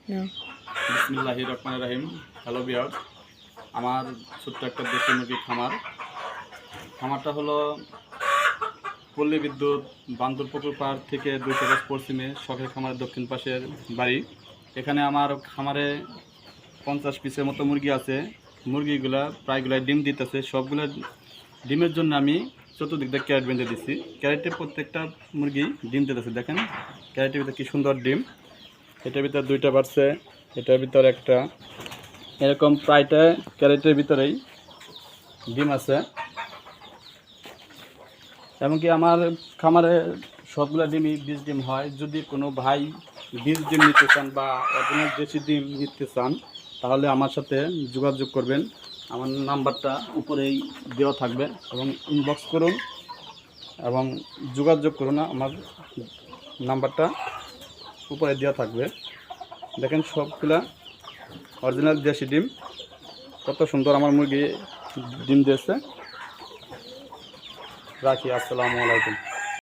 বিসমিল্লাহির রহমানির রহিম। Hello viewers, আমার ছোট্ট একটা দেশি মুরগির খামারটা হলো পল্লী বিদ্যুৎ বান্দর পুকুর পাড় থেকে 200 গজ পশ্চিমে শখের খামারের দক্ষিণ পাশের বাড়ি। এখানে আমার খামারে 50 পিসের মতো মুরগি আছে। মুরগিগুলা প্রায়গুলাই ডিম দিতেছে। সবগুলো ডিমের জন্য আমি চতুর্দিক দিয়ে ক্যারেট বেঁধে দিচ্ছি। ক্যারেটে প্রত্যেকটা মুরগি ডিম দিতেছে। দেখেন ক্যারেটের ভিতরে কি সুন্দর ডিম। এটার ভিতরে 2টা বাড়ছে, এটার ভিতরে একটা, এরকম প্রায়টা ক্যারেটের ভিতরেই ডিম আছে। এমনকি আমার খামারে সবগুলো ডিমই 20 ডিম হয়। যদি কোনো ভাই 20 ডিম নিতে চান বা অরিজিনাল দেশি ডিম নিতে চান তাহলে আমার সাথে যোগাযোগ করবেন। আমার নাম্বারটা উপরেই দেওয়া থাকবে এবং ইনবক্স করুন এবং যোগাযোগ করুন। আমার নাম্বারটা উপরে দেওয়া থাকবে। দেখেন সবগুলা অরিজিনাল দেশি ডিম, কত সুন্দর আমার মুরগি ডিম দিয়েছে। রাখি, আসসালামু আলাইকুম।